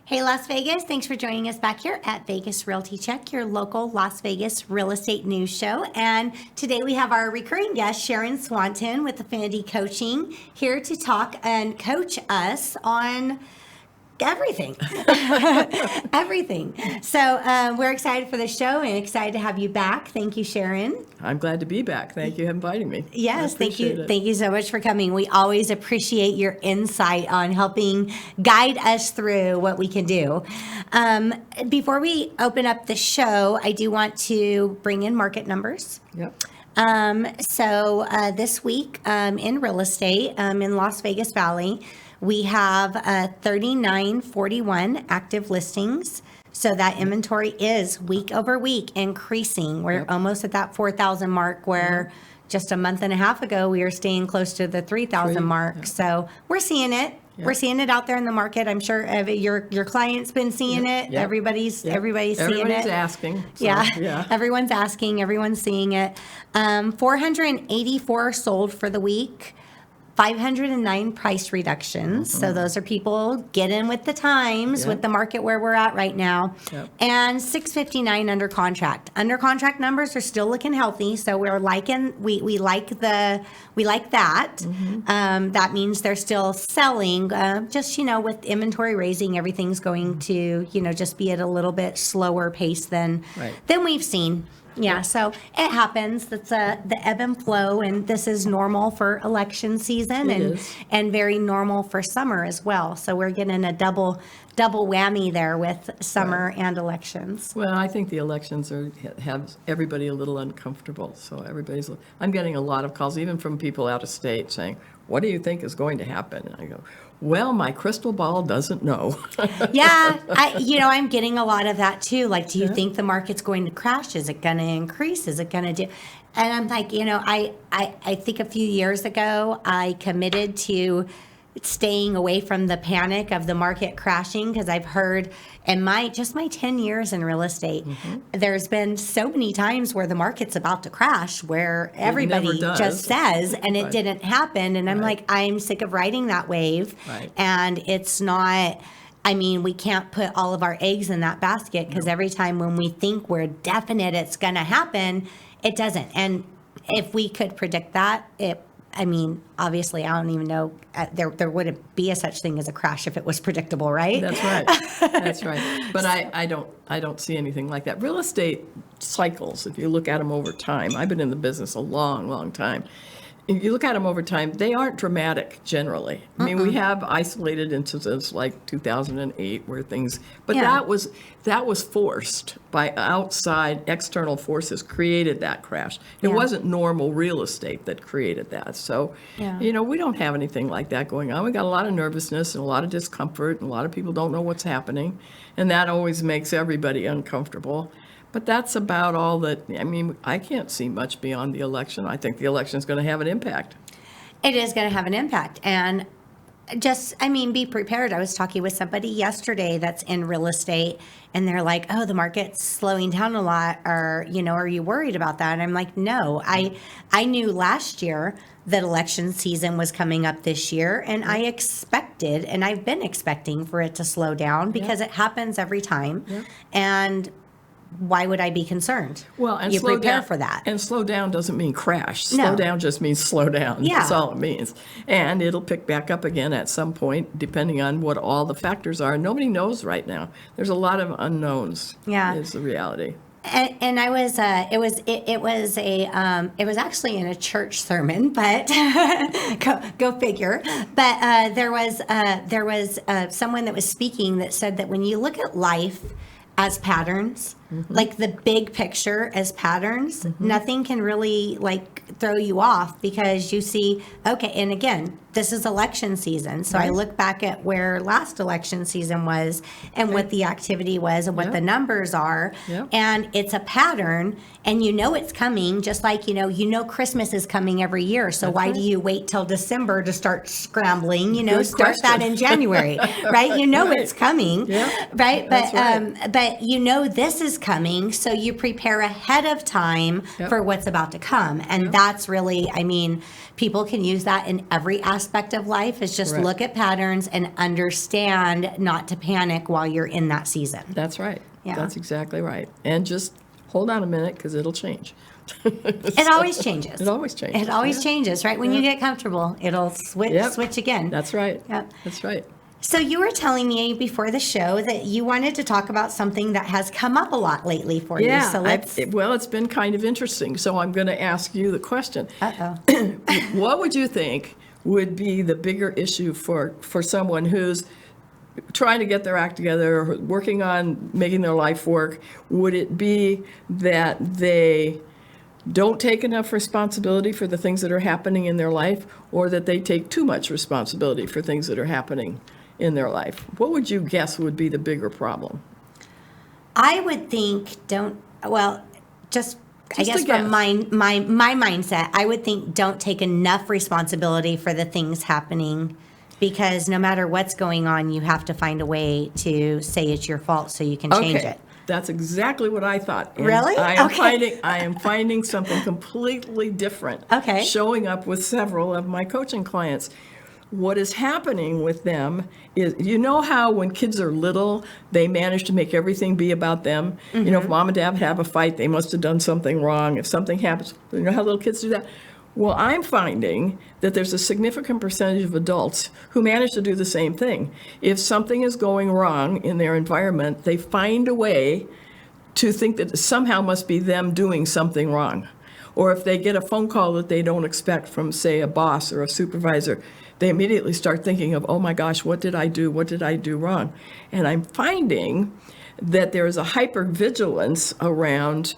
Hey, Las Vegas. Thanks for joining us back here at Vegas Realty Check, your local Las Vegas real estate news show. And today we have our recurring guest, Sharon Swanton with Affinity Coaching, here to talk and coach us on everything. Everything. So we're excited for the show and excited to have you back. Thank you, Sharon. I'm glad to be back. Thank you for inviting me. Yes, thank you. Thank you so much for coming. We always appreciate your insight on helping guide us through what we can do. Before we open up the show, I do want to bring in market numbers. Yep. So this week in real estate in Las Vegas Valley, we have 3941 active listings. So that inventory is week over week increasing. We're almost at that 4,000 mark where just a month and a half ago, we were staying close to the 3,000 mark. Yep. So we're seeing it. Yep. We're seeing it out there in the market. I'm sure your client's been seeing it. Yep. Everybody's seeing it. Everybody's asking. So, yeah. Everyone's asking. Everyone's seeing it. 484 sold for the week. 509 price reductions. So those are people get in with the times, with the market where we're at right now. Yep. And 659 under contract. Under contract numbers are still looking healthy. So we like that. That means they're still selling. Just, with inventory raising, everything's going to, just be at a little bit slower pace than we've seen. Yeah, so it happens. That's the ebb and flow, and this is normal for election season and very normal for summer as well. So we're getting a double whammy there with summer and elections. Well, I think the elections have everybody a little uncomfortable. So I'm getting a lot of calls, even from people out of state, saying, "What do you think is going to happen?" And I go, "Well, my crystal ball doesn't know." Yeah, I'm getting a lot of that too. Like, do you think the market's going to crash? Is it going to increase? Is it going to do? And I'm like, I think a few years ago, I committed to staying away from the panic of the market crashing because I've heard in my 10 years in real estate, there's been so many times where the market's about to crash where everybody just says, and it didn't happen. And I'm like, I'm sick of riding that wave. Right. And it's not, we can't put all of our eggs in that basket because every time when we think we're definite it's going to happen, it doesn't. And if we could predict that, obviously, I don't even know. There wouldn't be a such thing as a crash if it was predictable, right? That's right. That's right. But I don't see anything like that. Real estate cycles, if you look at them over time, I've been in the business a long, long time. If you look at them over time, they aren't dramatic generally. We have isolated instances like 2008 where things, but that was forced by outside external forces created that crash. It wasn't normal real estate that created that. So, we don't have anything like that going on. We got a lot of nervousness and a lot of discomfort, and a lot of people don't know what's happening, and that always makes everybody uncomfortable. But that's about all that, I can't see much beyond the election. I think the election is going to have an impact. It is going to have an impact. And just, be prepared. I was talking with somebody yesterday that's in real estate, and they're like, oh, the market's slowing down a lot. Or, are you worried about that? And I'm like, no, I knew last year that election season was coming up this year, and I expected, and I've been expecting for it to slow down because it happens every time. And why would I be concerned? Well, and you prepare down, for that. And slow down doesn't mean crash. Slow down just means slow down. Yeah. That's all it means. And it'll pick back up again at some point, depending on what all the factors are. Nobody knows right now. There's a lot of unknowns. Yeah, is the reality. And I was it was actually in a church sermon, but go figure. But there was someone that was speaking that said that when you look at life as patterns, like the big picture as patterns, nothing can really throw you off because you see, okay, and again, this is election season. So I look back at where last election season was and what the activity was and what the numbers are. And it's a pattern, and it's coming, just like, Christmas is coming every year. So why do you wait till December to start scrambling? Start that in January, right? It's coming, right? But, but this is coming, so you prepare ahead of time Yep. for what's about to come. And that's really, I mean, people can use that in every aspect of life, is just Correct. look at patterns and understand not to panic while you're in that season. That's right. Yeah. That's exactly right. And just hold on a minute, because it'll change. It always changes. It always changes. It always Yeah. changes, right? When you get comfortable, it'll switch Yep. switch again. That's right. Yep. That's right. So you were telling me before the show that you wanted to talk about something that has come up a lot lately for you. So let's. Well, it's been kind of interesting. So I'm going to ask you the question. Uh-oh. What would you think would be the bigger issue for someone who's trying to get their act together, or working on making their life work? Would it be that they don't take enough responsibility for the things that are happening in their life, or that they take too much responsibility for things that are happening in their life? What would you guess would be the bigger problem? I would think just I Just guess a guess. from my mindset, I would think don't take enough responsibility for the things happening, because no matter what's going on, you have to find a way to say it's your fault so you can change it. That's exactly what I thought. And Really? I am Okay. finding something completely different. Okay. Showing up with several of my coaching clients. What is happening with them is, you know how when kids are little, they manage to make everything be about them? You know, if mom and dad have a fight, they must have done something wrong. If something happens, you know how little kids do that? Well, I'm finding that there's a significant percentage of adults who manage to do the same thing. If something is going wrong in their environment, they find a way to think that it somehow must be them doing something wrong. Or if they get a phone call that they don't expect from, say, a boss or a supervisor, they immediately start thinking of, oh my gosh, what did I do? What did I do wrong? And I'm finding that there is a hypervigilance around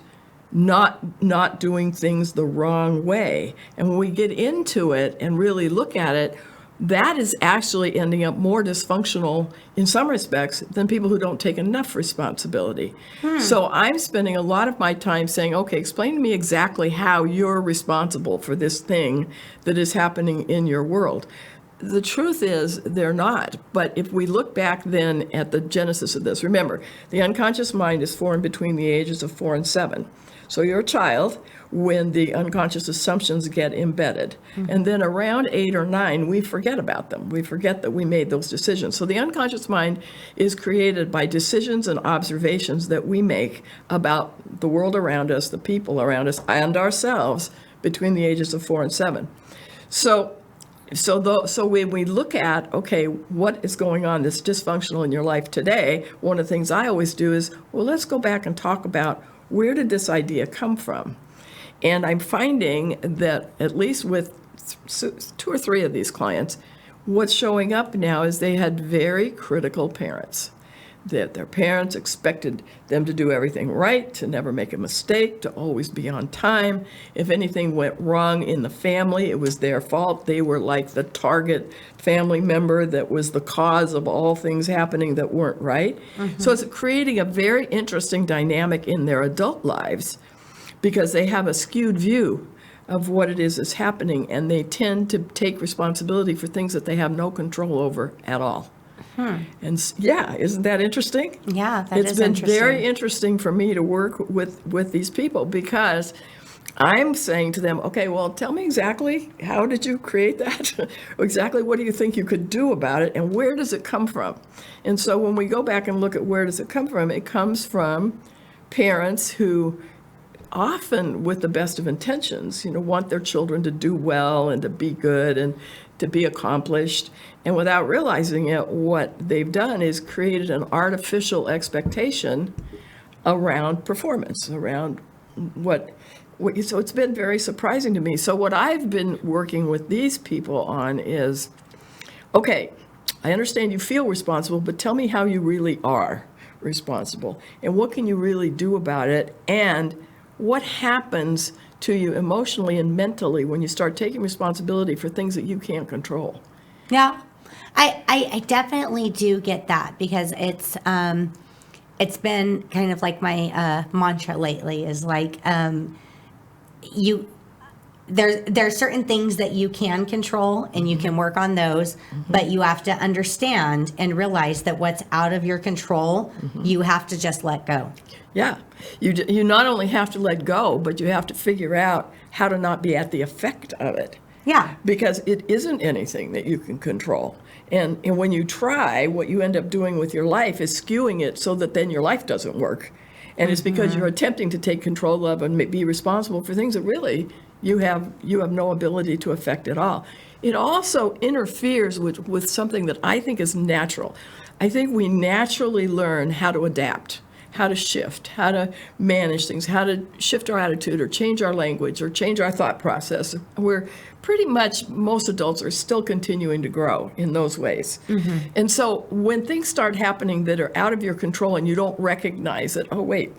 not doing things the wrong way. And when we get into it and really look at it, that is actually ending up more dysfunctional in some respects than people who don't take enough responsibility. So I'm spending a lot of my time saying, okay, explain to me exactly how you're responsible for this thing that is happening in your world. The truth is they're not. But if we look back then at the genesis of this, remember, the unconscious mind is formed between the ages of 4 and 7. So you're a child when the unconscious assumptions get embedded. And then around 8 or 9, we forget about them. We forget that we made those decisions. So the unconscious mind is created by decisions and observations that we make about the world around us, the people around us, and ourselves between the ages of 4 and 7. So when we look at, okay, what is going on that's dysfunctional in your life today, one of the things I always do is, well, let's go back and talk about, where did this idea come from? And I'm finding that at least with 2 or 3 of these clients, what's showing up now is they had very critical parents. That their parents expected them to do everything right, to never make a mistake, to always be on time. If anything went wrong in the family, it was their fault. They were like the target family member that was the cause of all things happening that weren't right. So it's creating a very interesting dynamic in their adult lives, because they have a skewed view of what it is that's happening, and they tend to take responsibility for things that they have no control over at all. And yeah, isn't that interesting? Yeah, that It's is been interesting. very interesting for me to work with these people, because I'm saying to them, okay, well, tell me exactly, how did you create that? Exactly what do you think you could do about it, and where does it come from? And so when we go back and look at where does it come from, it comes from parents who, often with the best of intentions, want their children to do well and to be good and to be accomplished. And without realizing it, what they've done is created an artificial expectation around performance, around so it's been very surprising to me. So what I've been working with these people on is, okay, I understand you feel responsible, but tell me how you really are responsible, and what can you really do about it, and what happens to you emotionally and mentally when you start taking responsibility for things that you can't control. Yeah, I definitely do get that, because it's been kind of like my mantra lately is like, there's certain things that you can control and you can work on those, but you have to understand and realize that what's out of your control, you have to just let go. Yeah. You not only have to let go, but you have to figure out how to not be at the effect of it. Yeah. Because it isn't anything that you can control. And when you try, what you end up doing with your life is skewing it so that then your life doesn't work. And it's because you're attempting to take control of and be responsible for things that really you have no ability to affect at all. It also interferes with something that I think is natural. I think we naturally learn how to adapt, how to shift, how to manage things, how to shift our attitude or change our language or change our thought process. We're pretty much, most adults are still continuing to grow in those ways. And so when things start happening that are out of your control and you don't recognize it, oh wait,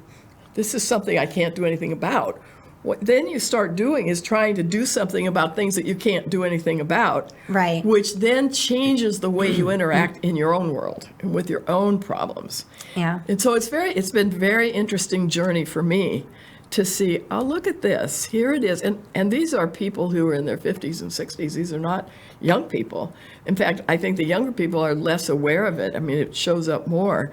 this is something I can't do anything about. What then you start doing is trying to do something about things that you can't do anything about. Right. Which then changes the way you interact in your own world and with your own problems. Yeah. And so it's been very interesting journey for me to see, oh, look at this. Here it is. And these are people who are in their 50s and 60s. These are not young people. In fact, I think the younger people are less aware of it. I mean, it shows up more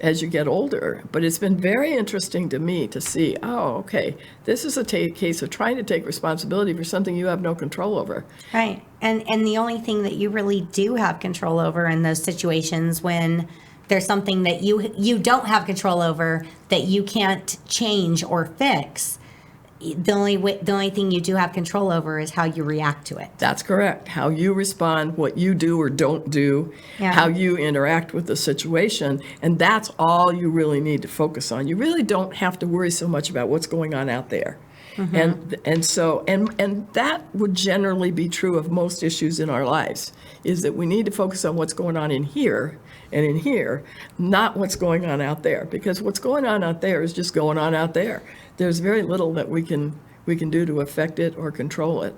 as you get older. But it's been very interesting to me to see, oh, okay, this is a case of trying to take responsibility for something you have no control over. Right. And the only thing that you really do have control over in those situations when there's something that you don't have control over that you can't change or fix, the only thing you do have control over is how you react to it. That's correct. How you respond, what you do or don't do, how you interact with the situation, and that's all you really need to focus on. You really don't have to worry so much about what's going on out there. And so that would generally be true of most issues in our lives, is that we need to focus on what's going on in here and in here, not what's going on out there, because what's going on out there is just going on out there. There's very little that we can do to affect it or control it.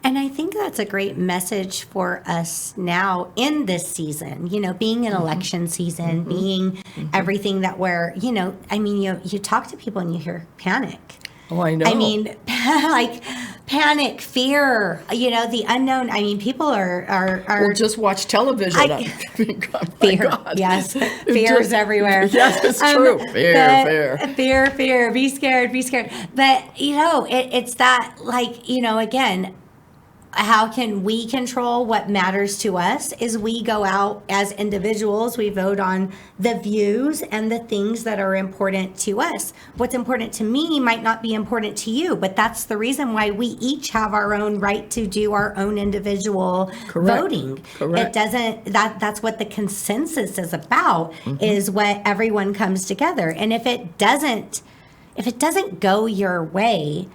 And I think that's a great message for us now in this season, being an election season, being everything that we're, you talk to people and you hear panic. Oh, I know. I mean, like panic, fear, the unknown. I mean, people are Or just watch television. Fear, yes. Fear is everywhere. Yes, it's true. Fear. Be scared. But, it's that, again, how can we control what matters to us is we go out as individuals, we vote on the views and the things that are important to us. What's important to me might not be important to you, but that's the reason why we each have our own right to do our own individual voting. Correct. It doesn't, that's what the consensus is about, is what everyone comes together. And if it doesn't go your way,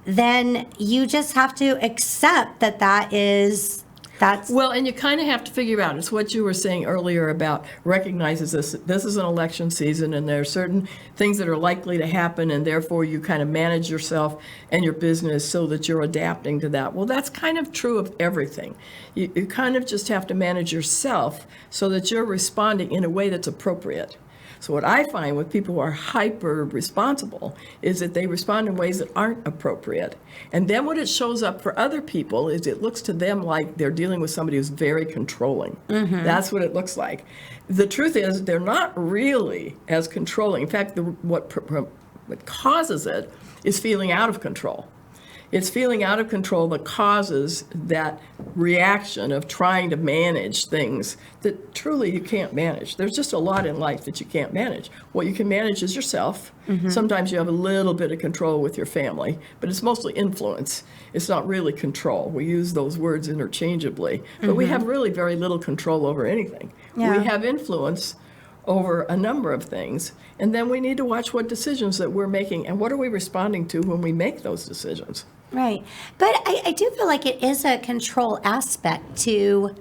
then you just have to accept that's well, and you kind of have to figure out, it's what you were saying earlier about recognizes this is an election season and there are certain things that are likely to happen, and therefore you kind of manage yourself and your business so that you're adapting to that. Well, that's kind of true of everything. You kind of just have to manage yourself so that you're responding in a way that's appropriate. So what I find with people who are hyper responsible is that they respond in ways that aren't appropriate. And then when it shows up for other people is it looks to them like they're dealing with somebody who's very controlling. That's what it looks like. The truth is they're not really as controlling. In fact, what causes it is feeling out of control. It's feeling out of control that causes that reaction of trying to manage things that truly you can't manage. There's just a lot in life that you can't manage. What you can manage is yourself. Sometimes you have a little bit of control with your family, but it's mostly influence. It's not really control. We use those words interchangeably, but we have really very little control over anything. Yeah. We have influence over a number of things, and then we need to watch what decisions that we're making and what are we responding to when we make those decisions. Right. But I do feel like it is a control aspect to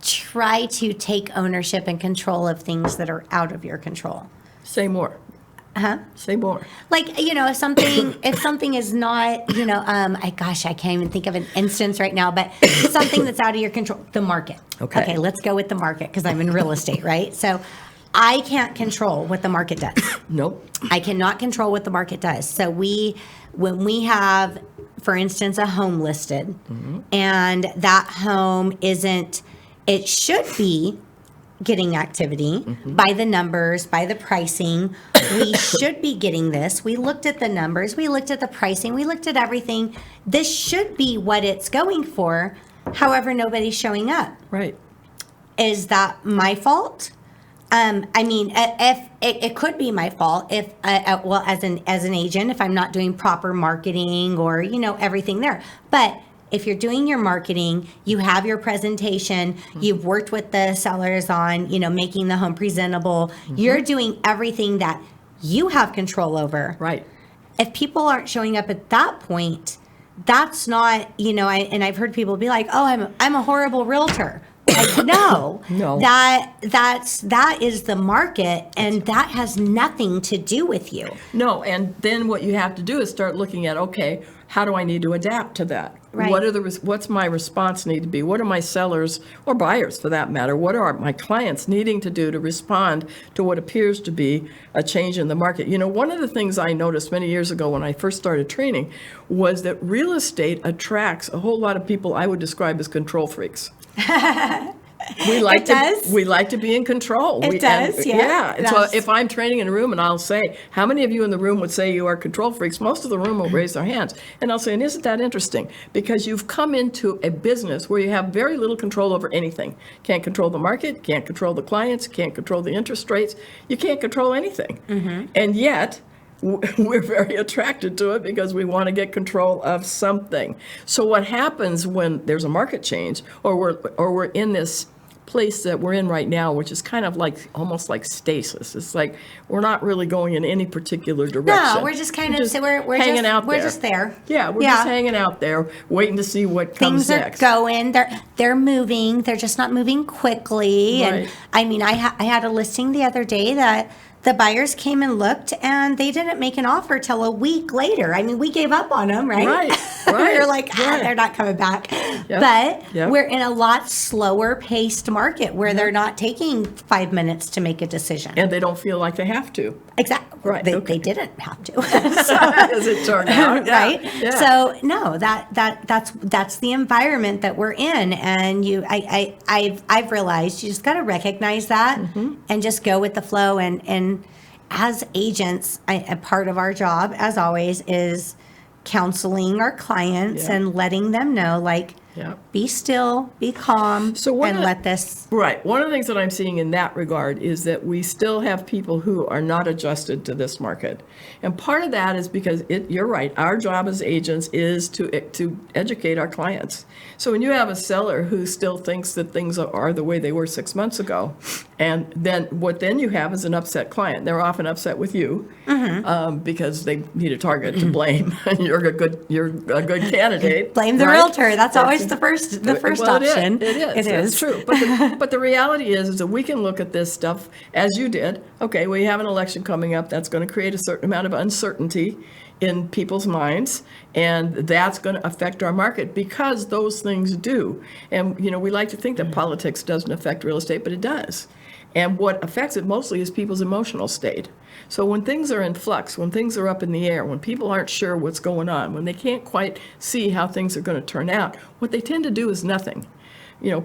try to take ownership and control of things that are out of your control. Say more. Say more. Like, if something is not, I can't even think of an instance right now, but something that's out of your control, the market. Okay, let's go with the market because I'm in real estate, right? So I can't control what the market does. Nope. I cannot control what the market does. So when we have for instance, a home listed, and that home isn't, it should be getting activity by the numbers, by the pricing. We should be getting this. We looked at the numbers, we looked at the pricing, we looked at everything. This should be what it's going for. However, nobody's showing up. Right. Is that my fault? I mean, if it could be my fault if, well, as an agent, if I'm not doing proper marketing or, everything there. But if you're doing your marketing, you have your presentation, you've worked with the sellers on, making the home presentable, you're doing everything that you have control over. Right. If people aren't showing up at that point, that's not, and I've heard people be like, oh, I'm a horrible realtor. Like, no, that is the market, and that has nothing to do with you. No, and then what you have to do is start looking at, okay, how do I need to adapt to that? Right. What's my response need to be? What are my sellers or buyers, for that matter? What are my clients needing to do to respond to what appears to be a change in the market? One of the things I noticed many years ago when I first started training was that real estate attracts a whole lot of people I would describe as control freaks. We like to be in control. It does, yeah. And so if I'm training in a room and I'll say, how many of you in the room would say you are control freaks? Most of the room will raise their hands. And I'll say, and isn't that interesting? Because you've come into a business where you have very little control over anything. Can't control the market, can't control the clients, can't control the interest rates. You can't control anything. And yet, we're very attracted to it because we want to get control of something. So what happens when there's a market change, or we're in this place that we're in right now, which is kind of like almost like stasis. It's like we're not really going in any particular direction. No, we're just kind of we're hanging just, out there. We're just there. Yeah, we're just hanging out there, waiting to see what comes next. Things are going. They're moving. They're just not moving quickly. Right. And I mean, I had a listing the other day that the buyers came and looked, and they didn't make an offer till a week later. I mean, we gave up on them, right? Right. We were like, they're not coming back. Yep. But Yep. we're in a lot slower paced market where they're not taking 5 minutes to make a decision. And they don't feel like they have to. Exactly. Right, They okay. didn't have to. As it turned out. Yeah, Right. yeah. So no, that's the environment that we're in, and I've realized you just got to recognize that and just go with the flow. And as agents, a part of our job, as always, is counseling our clients Yeah. and letting them know, like, Yeah. be still, be calm, and let this. Right. One of the things that I'm seeing in that regard is that we still have people who are not adjusted to this market. And part of that is because you're right, our job as agents is to educate our clients. So when you have a seller who still thinks that things are the way they were 6 months ago, and then you have is an upset client. They're often upset with you because they need a target to blame, and you're a good candidate. Blame the right? realtor. That's always the first Well, option. It is. It That's is true. But the reality is that we can look at this stuff as you did. Okay, we have an election coming up that's going to create a certain amount of uncertainty in people's minds, and that's going to affect our market because those things do. And we like to think that politics doesn't affect real estate, but it does. And what affects it mostly is people's emotional state. So when things are in flux, when things are up in the air, when people aren't sure what's going on, when they can't quite see how things are going to turn out, what they tend to do is nothing.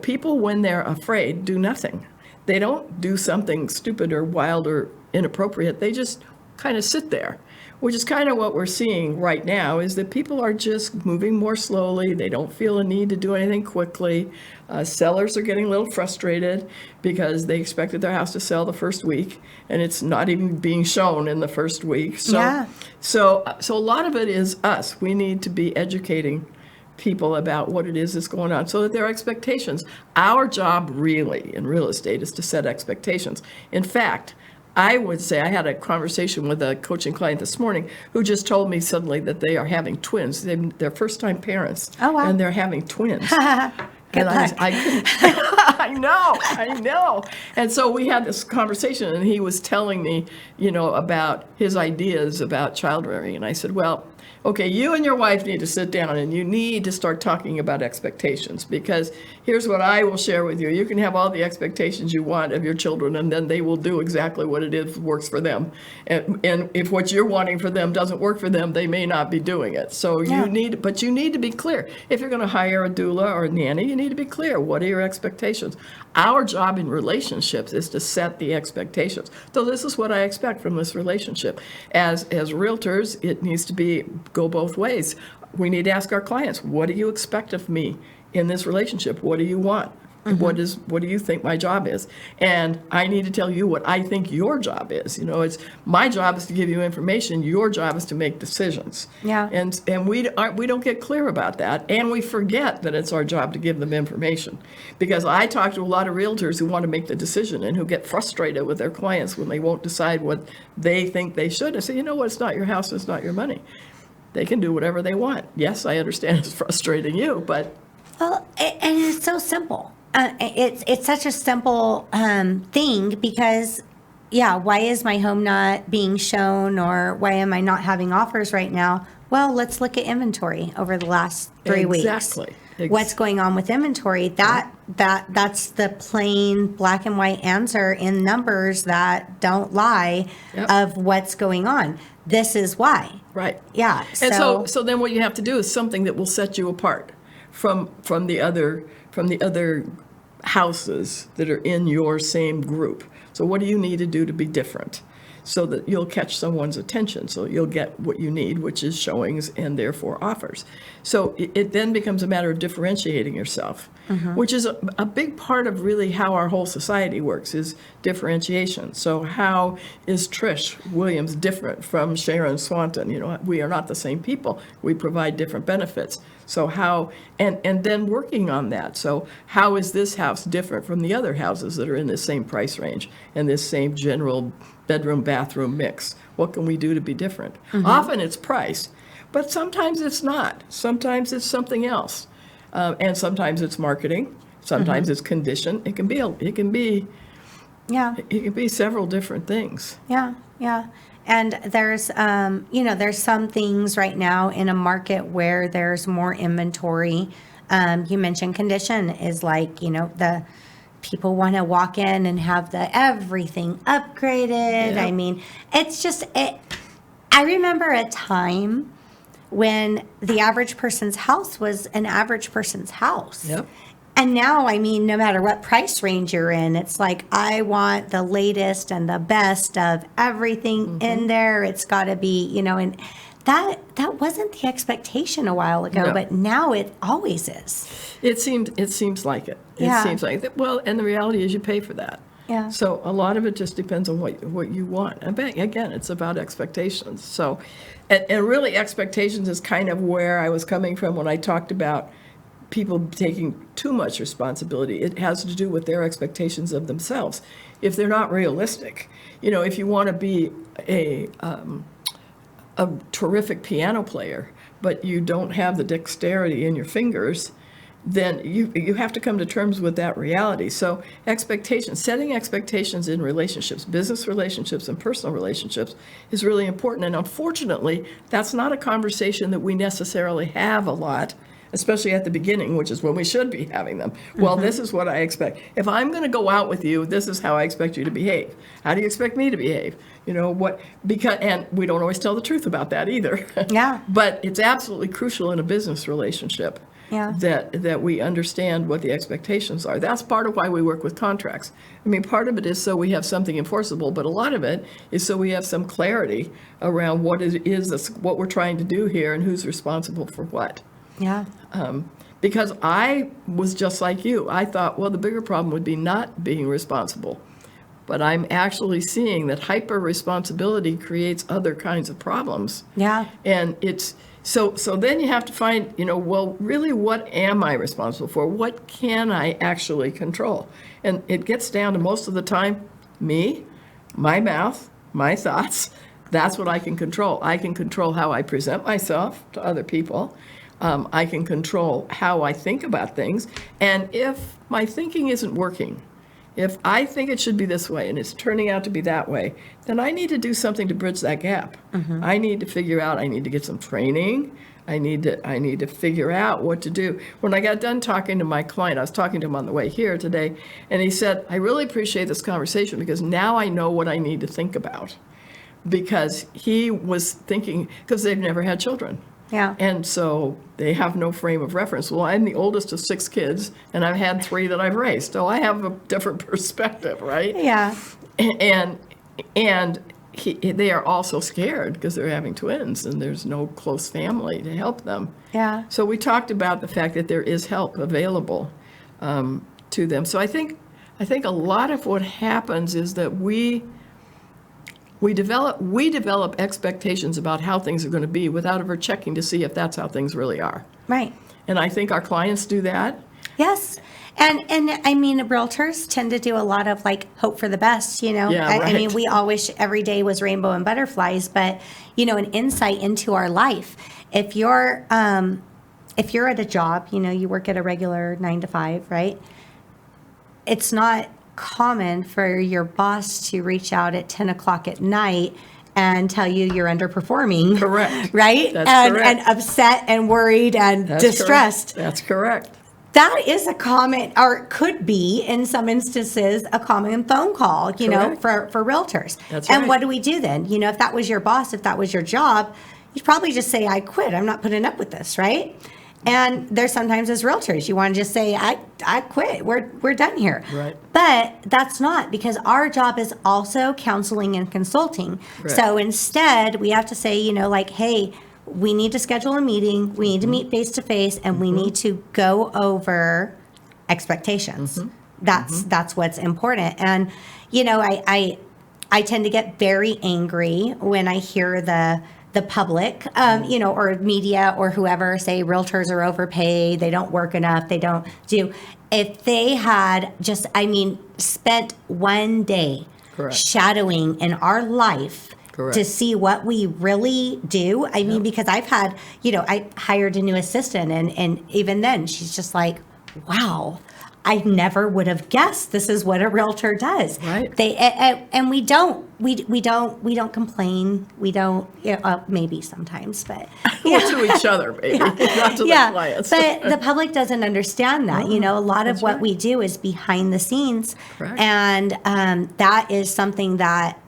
People, when they're afraid, do nothing. They don't do something stupid or wild or inappropriate. They just kind of sit there, which is kind of what we're seeing right now, is that people are just moving more slowly. They don't feel a need to do anything quickly. Sellers are getting a little frustrated because they expected their house to sell the first week, and it's not even being shown in the first week. So a lot of it is us. We need to be educating people about what it is that's going on so that their expectations. Our job really in real estate is to set expectations. In fact, I would say I had a conversation with a coaching client this morning who just told me suddenly that they are having twins. They're first-time parents. Oh, wow. And they're having twins. Good luck. I couldn't. I know. And so we had this conversation, and he was telling me, about his ideas about child rearing. And I said, well, Okay, you and your wife need to sit down and you need to start talking about expectations, because here's what I will share with you. You can have all the expectations you want of your children, and then they will do exactly what it is works for them. And if what you're wanting for them doesn't work for them, they may not be doing it. So you need to be clear. If you're going to hire a doula or a nanny, you need to be clear. What are your expectations? Our job in relationships is to set the expectations. So this is what I expect from this relationship. As realtors, it needs to go both ways. We need to ask our clients, what do you expect of me in this relationship? What do you want? What do you think my job is? And I need to tell you what I think your job is. It's my job is to give you information. Your job is to make decisions. Yeah. And we don't get clear about that, and we forget that it's our job to give them information. Because I talk to a lot of realtors who want to make the decision and who get frustrated with their clients when they won't decide what they think they should. I say, you know what? It's not your house. It's not your money. They can do whatever they want. Yes, I understand it's frustrating you, but Well, and it's so simple. It's such a simple thing because, why is my home not being shown, or why am I not having offers right now? Well, let's look at inventory over the last 3 weeks. Exactly. What's going on with inventory? That's the plain black and white answer in numbers that don't lie of what's going on. This is why. Right. Yeah. And so then what you have to do is something that will set you apart from the other houses that are in your same group. So what do you need to do to be different so that you'll catch someone's attention, so you'll get what you need, which is showings and therefore offers. So it then becomes a matter of differentiating yourself, which is a big part of really how our whole society works, is differentiation. So how is Trish Williams different from Sharon Swanton? We are not the same people. We provide different benefits. So how, and then working on that. So how is this house different from the other houses that are in this same price range and this same general bedroom, bathroom mix? What can we do to be different? Often it's price, but sometimes it's not. Sometimes it's something else. And sometimes it's marketing. Sometimes it's condition. It can be several different things. Yeah. And there's some things right now in a market where there's more inventory. You mentioned condition is like, the people want to walk in and have everything upgraded. Yeah. I mean, it's just, I remember a time when the average person's house was an average person's house. Yep. And now, no matter what price range you're in, it's like, I want the latest and the best of everything in there. It's got to be, and that wasn't the expectation a while ago, No. but now it always is. It seems like it. Yeah. It seems like that. Well, and the reality is you pay for that. Yeah. So a lot of it just depends on what you want. And again, it's about expectations. So, and really expectations is kind of where I was coming from when I talked about people taking too much responsibility. It has to do with their expectations of themselves. If they're not realistic, if you want to be a terrific piano player, but you don't have the dexterity in your fingers, then you have to come to terms with that reality. So setting expectations in relationships, business relationships and personal relationships, is really important. And unfortunately, that's not a conversation that we necessarily have a lot, especially at the beginning, which is when we should be having them. Well, this is what I expect. If I'm going to go out with you, this is how I expect you to behave. How do you expect me to behave? And we don't always tell the truth about that either. Yeah. But it's absolutely crucial in a business relationship. Yeah. That we understand what the expectations are. That's part of why we work with contracts. Part of it is so we have something enforceable, but a lot of it is so we have some clarity around what what we're trying to do here and who's responsible for what. Yeah. Because I was just like you. I thought, well, the bigger problem would be not being responsible. But I'm actually seeing that hyper responsibility creates other kinds of problems. Yeah. And it's so then you have to find, well, really, what am I responsible for? What can I actually control? And it gets down to, most of the time, me, my mouth, my thoughts. That's what I can control. I can control how I present myself to other people. I can control how I think about things. And if my thinking isn't working, if I think it should be this way and it's turning out to be that way, then I need to do something to bridge that gap. I need to figure out, I need to get some training. I need to figure out what to do. When I got done talking to my client, I was talking to him on the way here today, and he said, I really appreciate this conversation because now I know what I need to think about. Because he was thinking, because they've never had children. Yeah. And so they have no frame of reference. Well, I'm the oldest of 6 kids, and I've had 3 that I've raised. So I have a different perspective, right? Yeah. And they are also scared because they're having twins, and there's no close family to help them. Yeah. So we talked about the fact that there is help available to them. So I think a lot of what happens is that we develop expectations about how things are going to be without ever checking to see if that's how things really are. Right. And I think our clients do that. Yes. And I mean, realtors tend to do a lot of like hope for the best, you know. Yeah, I mean, right. we all wish every day was rainbow and butterflies, but you know, an insight into our life. If you're at a job, you know, you work at a regular 9 to 5, right? It's not common for your boss to reach out at 10 o'clock at night and tell you you're underperforming. Correct. Right? That's correct. And upset and worried and That's distressed. Correct. That's correct. That is a common, or could be in some instances, a common phone call, you know, for realtors. That's and right. what do we do then? You know, if that was your boss, if that was your job, you'd probably just say, I quit. I'm not putting up with this, right? And there's sometimes as realtors, you want to just say, I quit. We're done here. Right. But that's not, because our job is also counseling and consulting. Correct. So instead, we have to say, you know, like, hey, we need to schedule a meeting. We need to meet face to face, and we need to go over expectations. That's what's important. And you know, I tend to get very angry when I hear the public, you know, or media or whoever say realtors are overpaid, they don't work enough, they don't do. If they had just, I mean, spent one day Correct. shadowing in our life Correct. to see what we really do. I mean, because I've had, you know, I hired a new assistant, and even then she's just like, wow, I never would have guessed this is what a realtor does. Right. They and we don't complain. We don't, you know, maybe sometimes, but Well, to each other, maybe, not to the clients. but the public doesn't understand that. You know, a lot of That's what right. we do is behind the scenes. Correct. And that is something that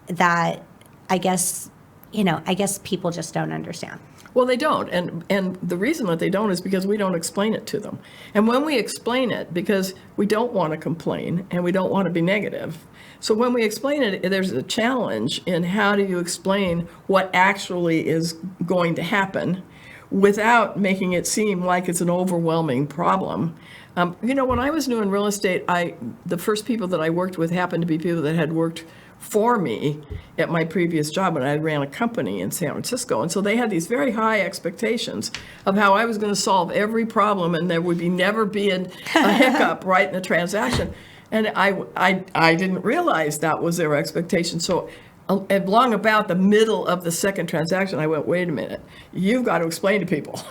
I guess, you know, I guess people just don't understand. Well, they don't, and the reason that they don't is because we don't explain it to them. And when we explain it, because we don't want to complain and we don't want to be negative, so when we explain it, there's a challenge in how do you explain what actually is going to happen without making it seem like it's an overwhelming problem. You know, when I was new in real estate, the first people that I worked with happened to be people that had worked for me at my previous job when I ran a company in San Francisco. And so they had these very high expectations of how I was going to solve every problem and there would never be a hiccup right in the transaction. And I didn't realize that was their expectation. So along about the middle of the second transaction, I went, wait a minute, you've got to explain to people.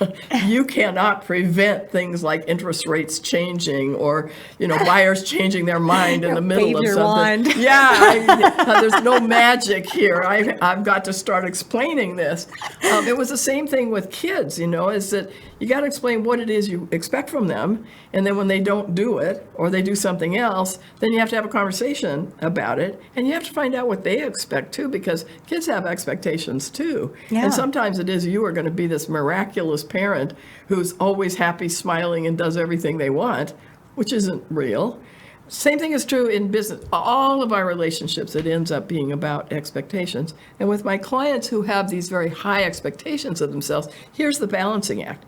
You cannot prevent things like interest rates changing or, you know, buyers changing their mind in the middle Wave of your something. wand. Yeah, there's no magic here. I've got to start explaining this. It was the same thing with kids, you know, is that you got to explain what it is you expect from them. And then when they don't do it or they do something else, then you have to have a conversation about it. And you have to find out what they expect too, because kids have expectations too. Yeah. And sometimes it is you are going to be this miraculous parent who's always happy, smiling, and does everything they want, which isn't real. Same thing is true in business. All of our relationships, it ends up being about expectations. And with my clients who have these very high expectations of themselves, here's the balancing act.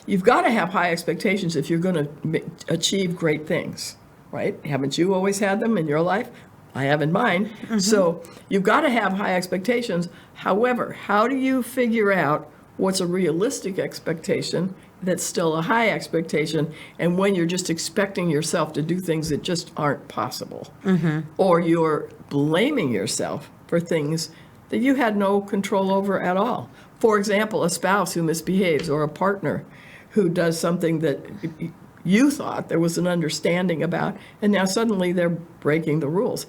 You've got to have high expectations if you're going to achieve great things, right? Haven't you always had them in your life? I have in mine. Mm-hmm. So you've got to have high expectations. However, how do you figure out what's a realistic expectation that's still a high expectation, and when you're just expecting yourself to do things that just aren't possible, or you're blaming yourself for things that you had no control over at all? For example, a spouse who misbehaves or a partner who does something that you thought there was an understanding about, and now suddenly they're breaking the rules.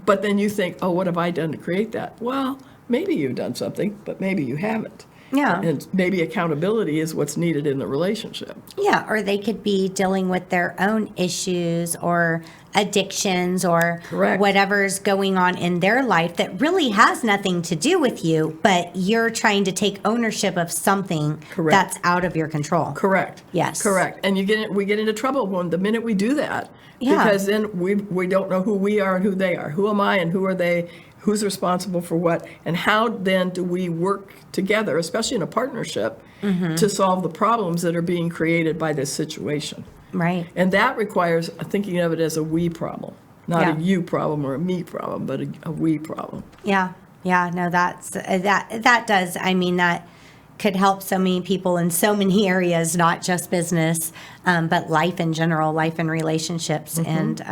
But then you think, oh, what have I done to create that? Well, maybe you've done something, but maybe you haven't. Yeah. And maybe accountability is what's needed in the relationship. Yeah, or they could be dealing with their own issues or addictions or Correct. whatever's going on in their life that really has nothing to do with you, but you're trying to take ownership of something Correct. that's out of your control. Correct. Yes. Correct. And we get into trouble when the minute we do that, Yeah. because then we don't know who we are and who they are. Who am I and who are they? Who's responsible for what? And how then do we work together, especially in a partnership, to solve the problems that are being created by this situation? Right. And that requires thinking of it as a we problem, not Yeah. a you problem or a me problem, but a we problem. Yeah. Yeah. No, that does. I mean, that could help so many people in so many areas, not just business, but life in general, life and relationships. And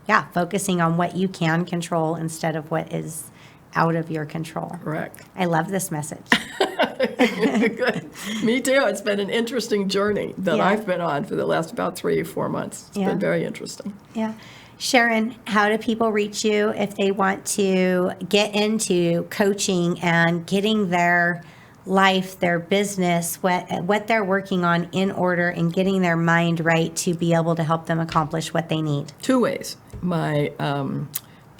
yeah, focusing on what you can control instead of what is out of your control. Correct. I love this message. Good. Me too. It's been an interesting journey that Yeah. I've been on for the last about 3 or 4 months. It's Yeah. been very interesting. Yeah. Sharon, how do people reach you if they want to get into coaching and getting their life, their business, what they're working on in order and getting their mind right to be able to help them accomplish what they need? 2 ways. My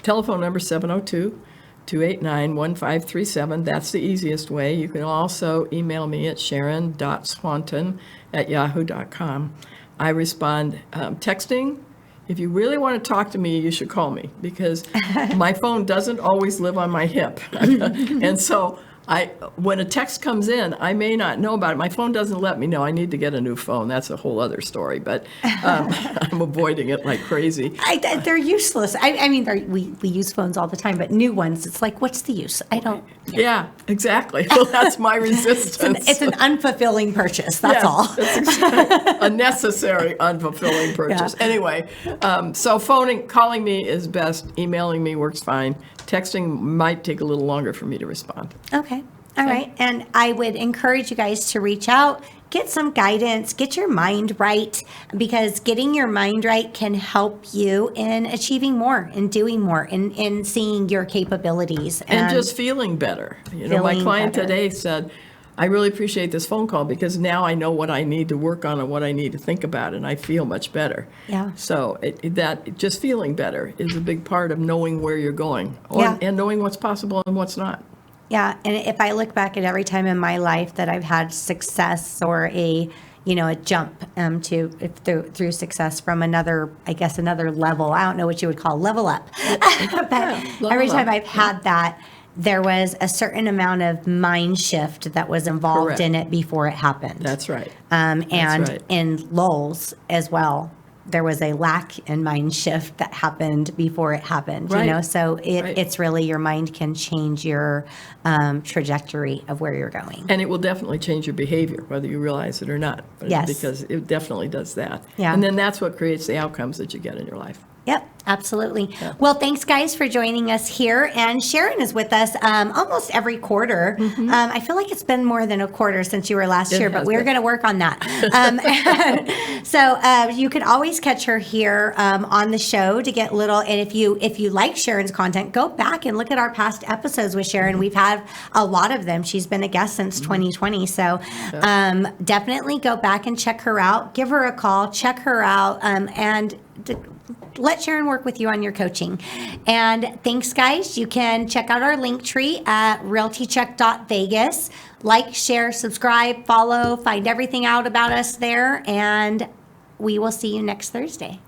telephone number, 702-289-1537. That's the easiest way. You can also email me at sharon.swanton@yahoo.com. I respond texting. If you really want to talk to me, you should call me, because my phone doesn't always live on my hip. And so when a text comes in, I may not know about it. My phone doesn't let me know. I need to get a new phone. That's a whole other story, but I'm avoiding it like crazy. They're useless. I mean, we use phones all the time, but new ones, it's like, what's the use? I don't. Yeah, exactly. Well, that's my resistance. It's an unfulfilling purchase. That's Yes, all. That's exactly a necessary, unfulfilling purchase. Yeah. Anyway, so calling me is best. Emailing me works fine. Texting might take a little longer for me to respond. Okay. All right. And I would encourage you guys to reach out, get some guidance, get your mind right, because getting your mind right can help you in achieving more and doing more and in seeing your capabilities. And just feeling better. My Feeling client better. today said, I really appreciate this phone call because now I know what I need to work on and what I need to think about, and I feel much better. Yeah. So that just feeling better is a big part of knowing where you're going, Yeah. and knowing what's possible and what's not. Yeah, and if I look back at every time in my life that I've had success or a jump through success from another level. I don't know what you would call level up, but every time I've had that, there was a certain amount of mind shift that was involved Correct. in it before it happened. That's right. And right. in lulls as well, there was a lack in mind shift that happened before it happened. Right. So Right. it's really your mind can change your trajectory of where you're going. And it will definitely change your behavior, whether you realize it or not. Yes. Because it definitely does that. Yeah. And then that's what creates the outcomes that you get in your life. Yep, absolutely. Well, thanks, guys, for joining us here. And Sharon is with us almost every quarter. I feel like it's been more than a quarter since you were last year, but has we're been. going to work on that. So you can always catch her here on the show to get little. And if you like Sharon's content, go back and look at our past episodes with Sharon. We've had a lot of them. She's been a guest since 2020. So definitely go back and check her out. Give her a call. Check her out. Let Sharon work with you on your coaching. And thanks, guys. You can check out our link tree at realtycheck.vegas. Like, share, subscribe, follow, find everything out about us there. And we will see you next Thursday.